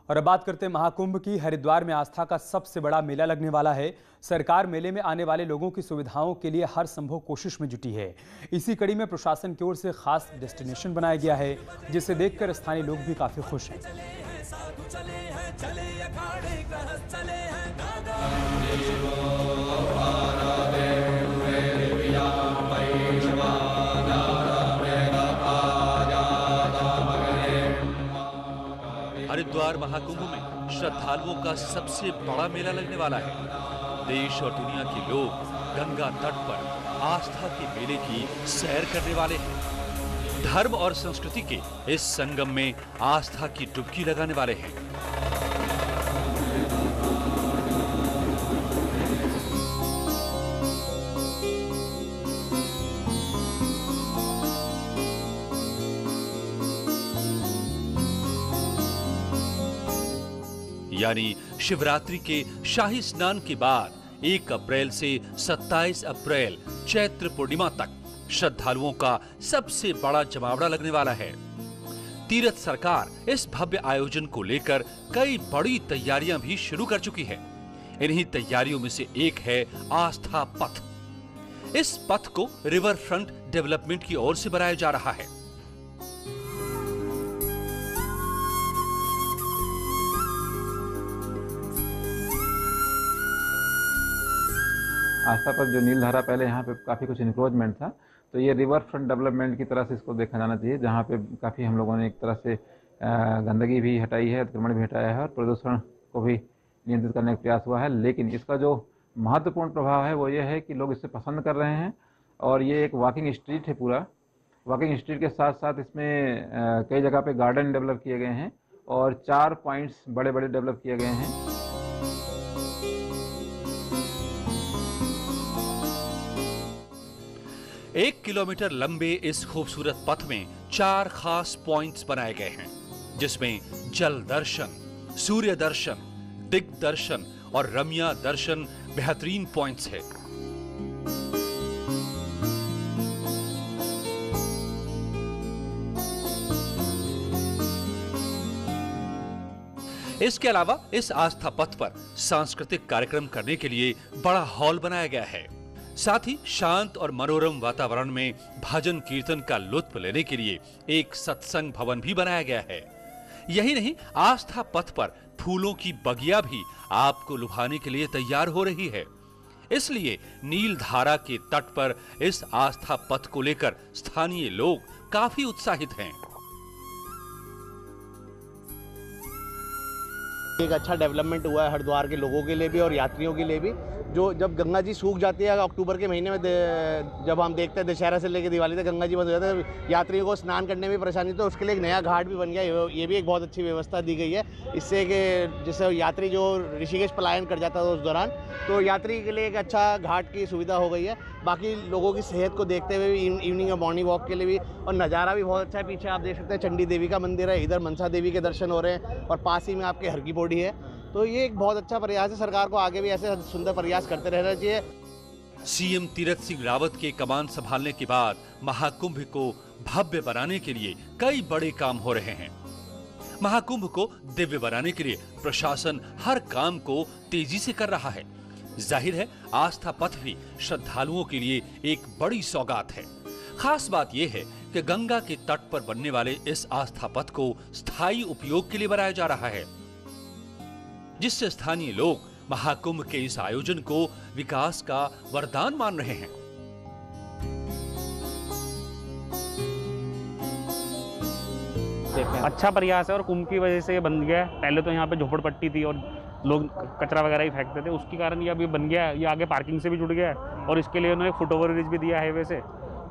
और अब बात करते हैं महाकुंभ की। हरिद्वार में आस्था का सबसे बड़ा मेला लगने वाला है। सरकार मेले में आने वाले लोगों की सुविधाओं के लिए हर संभव कोशिश में जुटी है। इसी कड़ी में प्रशासन की ओर से खास डेस्टिनेशन बनाया गया है, जिसे देखकर स्थानीय लोग भी काफी खुश हैं। हरिद्वार महाकुंभ में श्रद्धालुओं का सबसे बड़ा मेला लगने वाला है। देश और दुनिया के लोग गंगा तट पर आस्था के मेले की सैर करने वाले हैं। धर्म और संस्कृति के इस संगम में आस्था की डुबकी लगाने वाले हैं। यानी शिवरात्रि के शाही स्नान के बाद 1 अप्रैल से 27 अप्रैल चैत्र पूर्णिमा तक श्रद्धालुओं का सबसे बड़ा जमावड़ा लगने वाला है। तीर्थ सरकार इस भव्य आयोजन को लेकर कई बड़ी तैयारियां भी शुरू कर चुकी है। इन्हीं तैयारियों में से एक है आस्था पथ। इस पथ को रिवर फ्रंट डेवलपमेंट की ओर से बनाया जा रहा है। आस्था पर जो नीलधारा पहले यहाँ पे काफ़ी कुछ इंक्रोचमेंट था, तो ये रिवर फ्रंट डेवलपमेंट की तरह से इसको देखा जाना चाहिए, जहाँ पे काफ़ी हम लोगों ने एक तरह से गंदगी भी हटाई है, अतिक्रमण भी हटाया है और प्रदूषण को भी नियंत्रित करने का प्रयास हुआ है। लेकिन इसका जो महत्वपूर्ण प्रभाव है वो ये है कि लोग इसे पसंद कर रहे हैं और ये एक वॉकिंग स्ट्रीट है। पूरा वॉकिंग स्ट्रीट के साथ साथ इसमें कई जगह पे गार्डन डेवलप किए गए हैं और 4 पॉइंट्स बड़े बड़े डेवलप किए गए हैं। 1 किलोमीटर लंबे इस खूबसूरत पथ में 4 खास पॉइंट्स बनाए गए हैं, जिसमें जल दर्शन, सूर्य दर्शन, दिग्दर्शन और रम्या दर्शन बेहतरीन पॉइंट्स हैं। इसके अलावा इस आस्था पथ पर सांस्कृतिक कार्यक्रम करने के लिए बड़ा हॉल बनाया गया है। साथ ही शांत और मनोरम वातावरण में भजन कीर्तन का लुत्फ लेने के लिए एक सत्संग भवन भी बनाया गया है। यही नहीं, आस्था पथ पर फूलों की बगिया भी आपको लुभाने के लिए तैयार हो रही है। इसलिए नील धारा के तट पर इस आस्था पथ को लेकर स्थानीय लोग काफी उत्साहित हैं। एक अच्छा डेवलपमेंट हुआ है हरिद्वार के लोगों के लिए भी और यात्रियों के लिए भी। जो जब गंगा जी सूख जाती है अक्टूबर के महीने में, जब हम देखते हैं दशहरा से लेकर दिवाली तक गंगा जी बंद हो जाता है, यात्रियों को स्नान करने में परेशानी, तो उसके लिए एक नया घाट भी बन गया। ये भी एक बहुत अच्छी व्यवस्था दी गई है। इससे कि जैसे यात्री जो ऋषिकेश पलायन कर जाता था उस दौरान, तो यात्री के लिए एक अच्छा घाट की सुविधा हो गई है। बाकी लोगों की सेहत को देखते हुए इवनिंग और मॉर्निंग वॉक के लिए भी, और नज़ारा भी बहुत अच्छा है। पीछे आप देख सकते हैं चंडी देवी का मंदिर है, इधर मनसा देवी के दर्शन हो रहे हैं और पास ही में आपके हर की पौड़ी है। तो ये एक बहुत अच्छा प्रयास है। सरकार को आगे भी ऐसे सुंदर प्रयास करते रहना चाहिए। सीएम तीरथ सिंह रावत के कमान संभालने के बाद महाकुंभ को भव्य बनाने के लिए कई बड़े काम हो रहे हैं। महाकुंभ को दिव्य बनाने के लिए प्रशासन हर काम को तेजी से कर रहा है। जाहिर है, आस्था पथ भी श्रद्धालुओं के लिए एक बड़ी सौगात है। खास बात यह है कि गंगा के तट पर बनने वाले इस आस्था पथ को स्थायी उपयोग के लिए बनाया जा रहा है, जिससे स्थानीय लोग महाकुंभ के इस आयोजन को विकास का वरदान मान रहे हैं। अच्छा प्रयास है और कुंभ की वजह से ये बन गया है। पहले तो यहाँ पे झोपड़पट्टी थी और लोग कचरा वगैरह ही फेंकते थे, उसके कारण ये अभी बन गया है। ये आगे पार्किंग से भी जुड़ गया है और इसके लिए उन्होंने फुट ओवर ब्रिज भी दिया हाईवे से।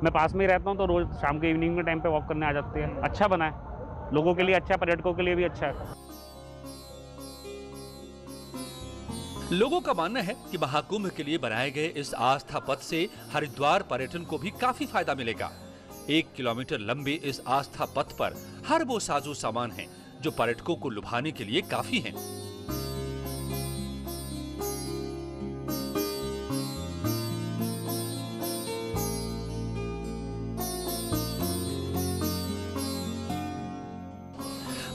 मैं पास में ही रहता हूँ तो रोज शाम के इवनिंग में टाइम पे वॉक करने आ जाते हैं। अच्छा बना है, लोगों के लिए अच्छा, पर्यटकों के लिए भी अच्छा है। लोगों का मानना है कि महाकुंभ के लिए बनाए गए इस आस्था पथ से हरिद्वार पर्यटन को भी काफी फायदा मिलेगा। 1 किलोमीटर लंबे इस आस्था पथ पर हर वो साजो सामान है जो पर्यटकों को लुभाने के लिए काफी हैं।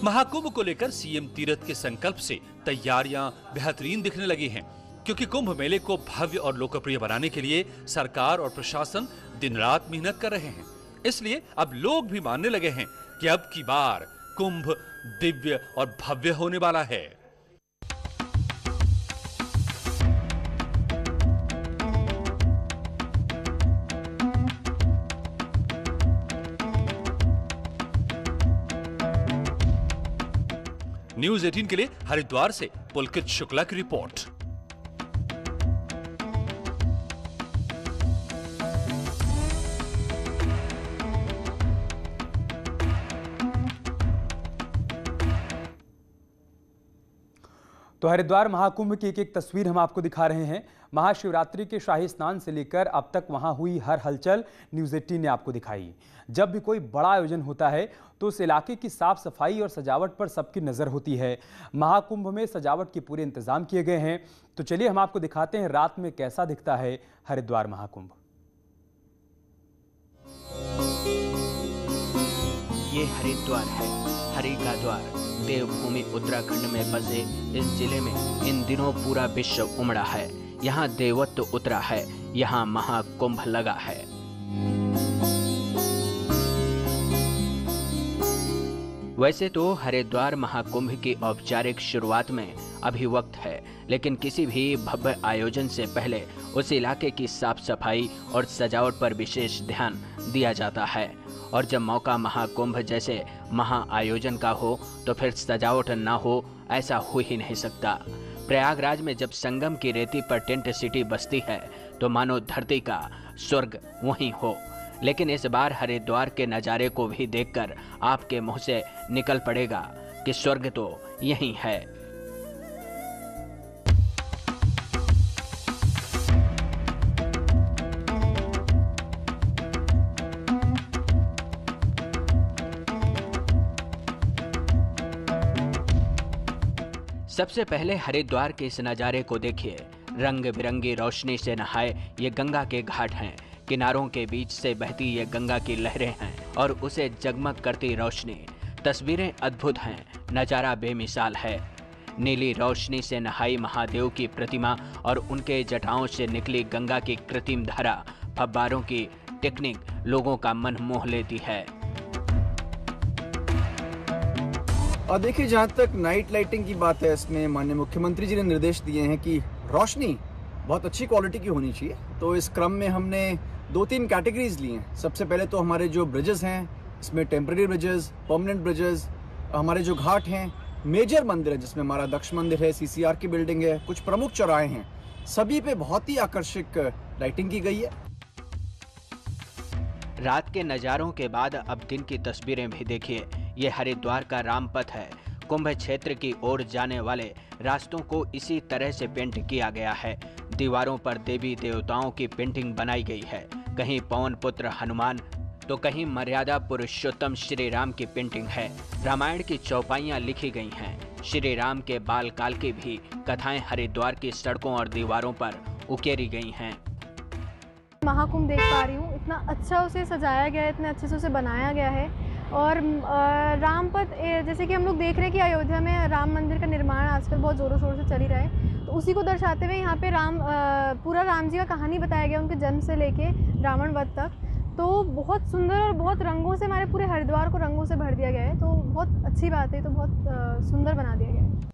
महाकुंभ को लेकर सीएम तीरथ के संकल्प से तैयारियां बेहतरीन दिखने लगी हैं, क्योंकि कुंभ मेले को भव्य और लोकप्रिय बनाने के लिए सरकार और प्रशासन दिन रात मेहनत कर रहे हैं। इसलिए अब लोग भी मानने लगे हैं कि अब की बार कुंभ दिव्य और भव्य होने वाला है। न्यूज़ 18 के लिए हरिद्वार से पुलकित शुक्ला की रिपोर्ट। तो हरिद्वार महाकुंभ की एक एक तस्वीर हम आपको दिखा रहे हैं। महाशिवरात्रि के शाही स्नान से लेकर अब तक वहां हुई हर हलचल न्यूज़ 18 ने आपको दिखाई। जब भी कोई बड़ा आयोजन होता है तो उस इलाके की साफ सफाई और सजावट पर सबकी नजर होती है। महाकुंभ में सजावट के पूरे इंतजाम किए गए हैं। तो चलिए हम आपको दिखाते हैं रात में कैसा दिखता है हरिद्वार महाकुंभ। ये हरिद्वार है, हरि का द्वार। देवभूमि उत्तराखंड में बसे इस जिले में इन दिनों पूरा विश्व उमड़ा है। यहाँ देवत्व उतरा है, यहाँ महाकुंभ लगा है। वैसे तो हरिद्वार महाकुंभ की औपचारिक शुरुआत में अभी वक्त है, लेकिन किसी भी भव्य आयोजन से पहले उस इलाके की साफ सफाई और सजावट पर विशेष ध्यान दिया जाता है। और जब मौका महाकुंभ जैसे महा आयोजन का हो तो फिर सजावट ना हो, ऐसा हो ही नहीं सकता। प्रयागराज में जब संगम की रेती पर टेंट सिटी बसती है तो मानो धरती का स्वर्ग वहीं हो। लेकिन इस बार हरिद्वार के नज़ारे को भी देखकर आपके मुंह से निकल पड़ेगा कि स्वर्ग तो यहीं है। सबसे पहले हरिद्वार के इस नज़ारे को देखिए। रंग बिरंगी रोशनी से नहाए ये गंगा के घाट हैं। किनारों के बीच से बहती ये गंगा की लहरें हैं और उसे जगमग करती रोशनी। तस्वीरें अद्भुत हैं, नज़ारा बेमिसाल है। नीली रोशनी से नहाई महादेव की प्रतिमा और उनके जटाओं से निकली गंगा की कृत्रिम धारा, फव्वारों की टेक्निक लोगों का मन मोह लेती है। और देखिए, जहाँ तक नाइट लाइटिंग की बात है, इसमें माननीय मुख्यमंत्री जी ने निर्देश दिए हैं कि रोशनी बहुत अच्छी क्वालिटी की होनी चाहिए। तो इस क्रम में हमने 2-3 कैटेगरीज ली हैं। सबसे पहले तो हमारे जो ब्रिजेस हैं, इसमें टेम्परेरी ब्रिजेस, परमानेंट ब्रिजेस, हमारे जो घाट हैं, मेजर मंदिर है जिसमें हमारा दक्ष मंदिर है, CCR की बिल्डिंग है, कुछ प्रमुख चौराहे हैं, सभी पे बहुत ही आकर्षक लाइटिंग की गई है। रात के नज़ारों के बाद अब दिन की तस्वीरें भी देखिए। ये हरिद्वार का रामपथ है। कुंभ क्षेत्र की ओर जाने वाले रास्तों को इसी तरह से पेंट किया गया है। दीवारों पर देवी देवताओं की पेंटिंग बनाई गई है। कहीं पवन पुत्र हनुमान तो कहीं मर्यादा पुरुषोत्तम श्री राम की पेंटिंग है। रामायण की चौपाइयाँ लिखी गई हैं। श्री राम के बाल काल की भी कथाएं हरिद्वार की सड़कों और दीवारों पर उकेरी गई हैं। महाकुंभ देख पा रही हूँ, इतना अच्छा उसे सजाया गया है, इतने अच्छे से उसे बनाया गया है। और रामपथ, जैसे कि हम लोग देख रहे हैं कि अयोध्या में राम मंदिर का निर्माण आजकल बहुत ज़ोरों शोर से चल ही रहा है, तो उसी को दर्शाते हुए यहाँ पे पूरा राम जी का कहानी बताया गया, उनके जन्म से लेके रावण वध तक। तो बहुत सुंदर और बहुत रंगों से हमारे पूरे हरिद्वार को रंगों से भर दिया गया है। तो बहुत अच्छी बात है, तो बहुत सुंदर बना दिया गया है।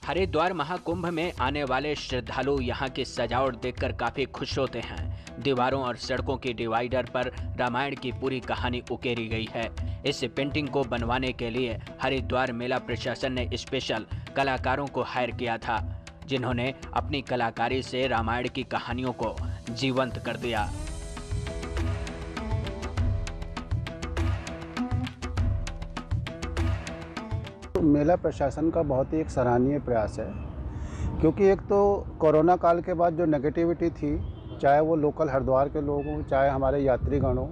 हरिद्वार महाकुंभ में आने वाले श्रद्धालु यहाँ की सजावट देखकर काफी खुश होते हैं। दीवारों और सड़कों के डिवाइडर पर रामायण की पूरी कहानी उकेरी गई है। इस पेंटिंग को बनवाने के लिए हरिद्वार मेला प्रशासन ने स्पेशल कलाकारों को हायर किया था, जिन्होंने अपनी कलाकारी से रामायण की कहानियों को जीवंत कर दिया। मेला प्रशासन का बहुत ही एक सराहनीय प्रयास है, क्योंकि एक तो कोरोना काल के बाद जो नेगेटिविटी थी, चाहे वो लोकल हरिद्वार के लोग हों, चाहे हमारे यात्रीगण हों,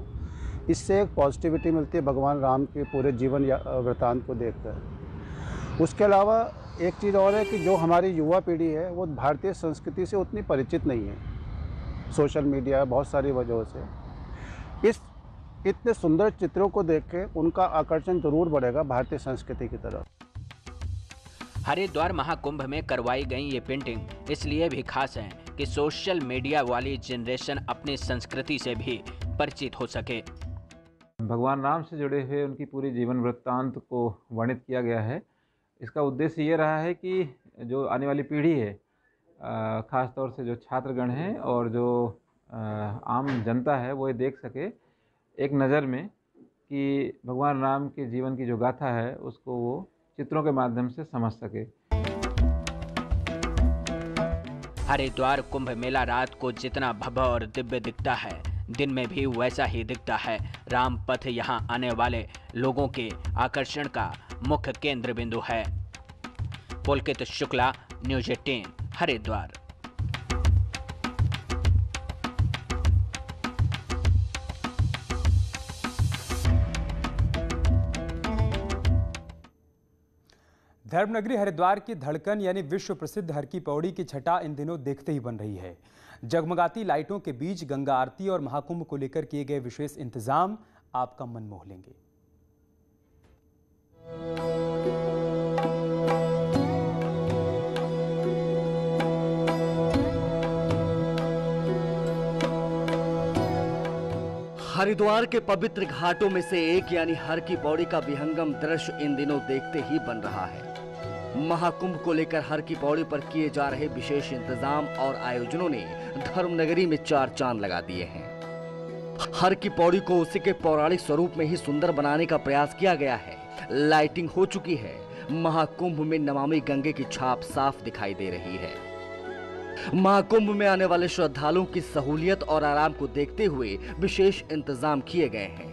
इससे एक पॉजिटिविटी मिलती है भगवान राम के पूरे जीवन वृत्तांत को देखकर। उसके अलावा एक चीज़ और है कि जो हमारी युवा पीढ़ी है वो भारतीय संस्कृति से उतनी परिचित नहीं है, सोशल मीडिया बहुत सारी वजहों से। इतने सुंदर चित्रों को देख के उनका आकर्षण जरूर बढ़ेगा भारतीय संस्कृति की तरफ। हरिद्वार महाकुंभ में करवाई गई ये पेंटिंग इसलिए भी खास है कि सोशल मीडिया वाली जनरेशन अपनी संस्कृति से भी परिचित हो सके। भगवान राम से जुड़े हुए उनकी पूरी जीवन वृत्तांत को वर्णित किया गया है। इसका उद्देश्य ये रहा है कि जो आने वाली पीढ़ी है, ख़ास तौर से जो छात्रगण हैं और जो आम जनता है, वो ये देख सके एक नज़र में कि भगवान राम के जीवन की जो गाथा है उसको वो चित्रों के माध्यम से समझ सके। हरिद्वार कुंभ मेला रात को जितना भव्य और दिव्य दिखता है, दिन में भी वैसा ही दिखता है। राम पथ यहाँ आने वाले लोगों के आकर्षण का मुख्य केंद्र बिंदु है। पुलकित शुक्ला, न्यूज़ 18, हरिद्वार। धर्मनगरी हरिद्वार की धड़कन यानी विश्व प्रसिद्ध हर की पौड़ी की छटा इन दिनों देखते ही बन रही है। जगमगाती लाइटों के बीच गंगा आरती और महाकुंभ को लेकर किए गए विशेष इंतजाम आपका मन मोह लेंगे। हरिद्वार के पवित्र घाटों में से एक यानी हर की पौड़ी का विहंगम दृश्य इन दिनों देखते ही बन रहा है। महाकुंभ को लेकर हर की पौड़ी पर किए जा रहे विशेष इंतजाम और आयोजनों ने धर्मनगरी में चार चांद लगा दिए हैं। हर की पौड़ी को उसी के पौराणिक स्वरूप में ही सुंदर बनाने का प्रयास किया गया है। लाइटिंग हो चुकी है। महाकुंभ में नमामि गंगे की छाप साफ दिखाई दे रही है। महाकुंभ में आने वाले श्रद्धालुओं की सहूलियत और आराम को देखते हुए विशेष इंतजाम किए गए हैं।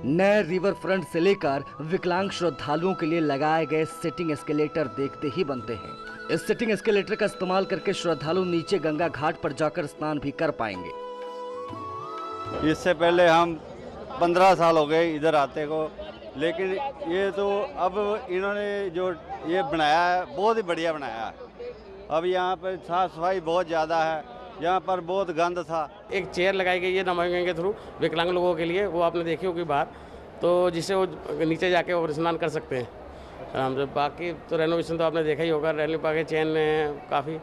नए रिवर फ्रंट से लेकर विकलांग श्रद्धालुओं के लिए लगाए गए सिटिंग एस्केलेटर देखते ही बनते हैं। इस सिटिंग एस्केलेटर का इस्तेमाल करके श्रद्धालु नीचे गंगा घाट पर जाकर स्नान भी कर पाएंगे। इससे पहले हम 15 साल हो गए इधर आते को, लेकिन ये तो अब इन्होंने जो ये बनाया है बहुत ही बढ़िया बनाया है। अब यहाँ पर साफ सफाई बहुत ज़्यादा है। यहाँ पर बहुत गंद था। एक चेयर लगाई गई है नमामि गंगे के थ्रू विकलांग लोगों के लिए, वो आपने देखी होगी बाहर, तो जिससे वो नीचे जाके और स्नान कर सकते हैं आराम से। बाकी तो रेनोवेशन तो आपने देखा ही होगा। रेलवे पार्क चेन में काफ़ी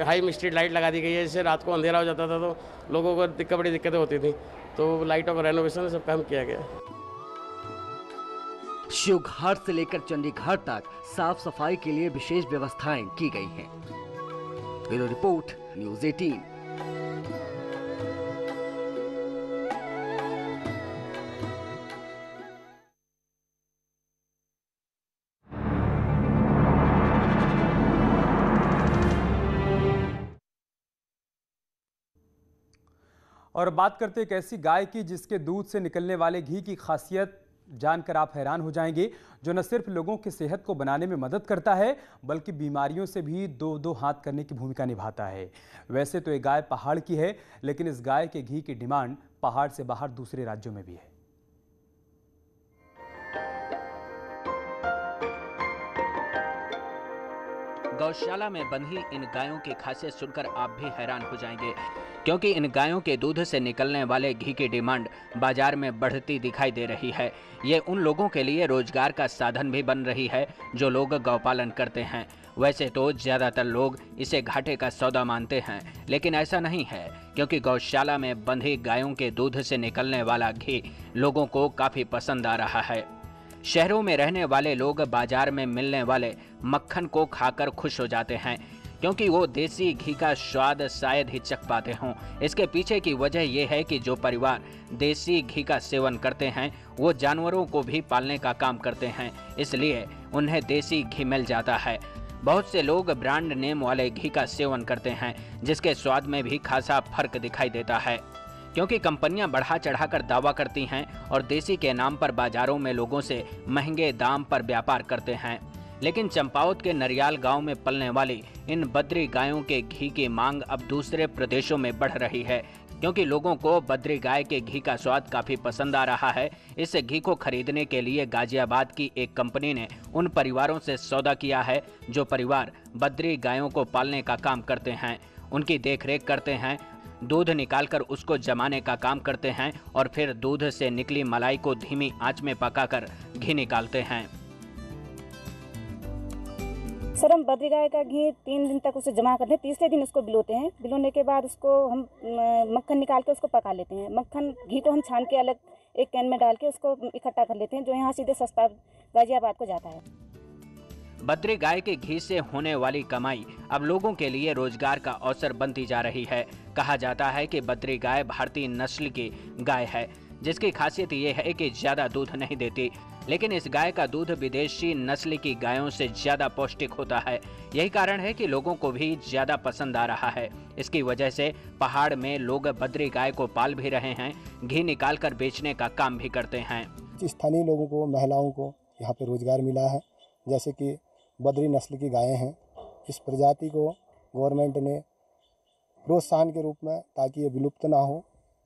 हाई स्ट्रीट लाइट लगा दी गई है, जिससे रात को अंधेरा हो जाता था तो लोगों को बड़ी दिक्कतें होती थी, तो लाइटों का रेनोवेशन सब काम किया गया। शिवघाट से लेकर चंडीघाट तक साफ सफाई के लिए विशेष व्यवस्थाएं की गई हैं। Bureau report, news 18। और बात करते एक ऐसी गाय की जिसके दूध से निकलने वाले घी की खासियत जानकर आप हैरान हो जाएंगे, जो न सिर्फ लोगों की सेहत को बनाने में मदद करता है बल्कि बीमारियों से भी दो हाथ करने की भूमिका निभाता है। वैसे तो ये गाय पहाड़ की है, लेकिन इस गाय के घी की डिमांड पहाड़ से बाहर दूसरे राज्यों में भी है। गौशाला में बंधी इन गायों की खासियत सुनकर आप भी हैरान हो जाएंगे, क्योंकि इन गायों के दूध से निकलने वाले घी की डिमांड बाजार में बढ़ती दिखाई दे रही है। ये उन लोगों के लिए रोजगार का साधन भी बन रही है जो लोग गौपालन करते हैं। वैसे तो ज्यादातर लोग इसे घाटे का सौदा मानते हैं, लेकिन ऐसा नहीं है, क्योंकि गौशाला में बंधी गायों के दूध से निकलने वाला घी लोगों को काफी पसंद आ रहा है। शहरों में रहने वाले लोग बाजार में मिलने वाले मक्खन को खाकर खुश हो जाते हैं, क्योंकि वो देसी घी का स्वाद शायद ही चख पाते हों। इसके पीछे की वजह यह है कि जो परिवार देसी घी का सेवन करते हैं वो जानवरों को भी पालने का काम करते हैं, इसलिए उन्हें देसी घी मिल जाता है। बहुत से लोग ब्रांड नेम वाले घी का सेवन करते हैं, जिसके स्वाद में भी खासा फर्क दिखाई देता है, क्योंकि कंपनियां बढ़ा चढ़ाकर दावा करती हैं और देसी के नाम पर बाजारों में लोगों से महंगे दाम पर व्यापार करते हैं। लेकिन चंपावत के नरियाल गांव में पलने वाली इन बद्री गायों के घी की मांग अब दूसरे प्रदेशों में बढ़ रही है, क्योंकि लोगों को बद्री गाय के घी का स्वाद काफी पसंद आ रहा है। इस घी को खरीदने के लिए गाजियाबाद की एक कंपनी ने उन परिवारों से सौदा किया है जो परिवार बद्री गायों को पालने का काम करते हैं, उनकी देखरेख करते हैं, दूध निकालकर उसको जमाने का काम करते हैं और फिर दूध से निकली मलाई को धीमी आंच में पकाकर घी निकालते हैं। सर हम बद्री गाय का घी 3 दिन तक उसे जमा करते हैं, तीसरे दिन उसको बिलोते हैं। बिलोने के बाद उसको हम मक्खन निकाल के उसको पका लेते हैं। मक्खन घी को हम छान के अलग एक कैन में डाल के उसको इकट्ठा कर लेते हैं, जो यहाँ सीधे सस्ता गाजियाबाद को जाता है। बद्री गाय के घी से होने वाली कमाई अब लोगों के लिए रोजगार का अवसर बनती जा रही है। कहा जाता है कि बद्री गाय भारतीय नस्ल की गाय है, जिसकी खासियत ये है कि ज्यादा दूध नहीं देती, लेकिन इस गाय का दूध विदेशी नस्ल की गायों से ज्यादा पौष्टिक होता है। यही कारण है कि लोगों को भी ज्यादा पसंद आ रहा है। इसकी वजह से पहाड़ में लोग बद्री गाय को पाल भी रहे हैं, घी निकालकर बेचने का काम भी करते हैं। स्थानीय लोगों को, महिलाओं को यहाँ पे रोजगार मिला है। जैसे कि बद्री नस्ल की गायें हैं, इस प्रजाति को गवर्नमेंट ने प्रोत्साहन के रूप में, ताकि ये विलुप्त ना हो,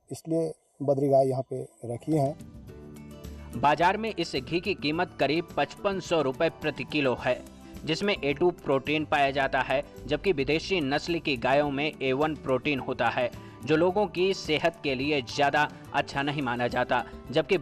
इसलिए बद्री गाय यहाँ पे रखी हैं। बाजार में इस घी की कीमत करीब 5500 रुपए प्रति किलो है, जिसमें A2 प्रोटीन पाया जाता है, जबकि विदेशी नस्ल की गायों में A1 प्रोटीन होता है, जो लोगों की सेहत के लिए ज्यादा अच्छा नहीं माना जाता। जबकि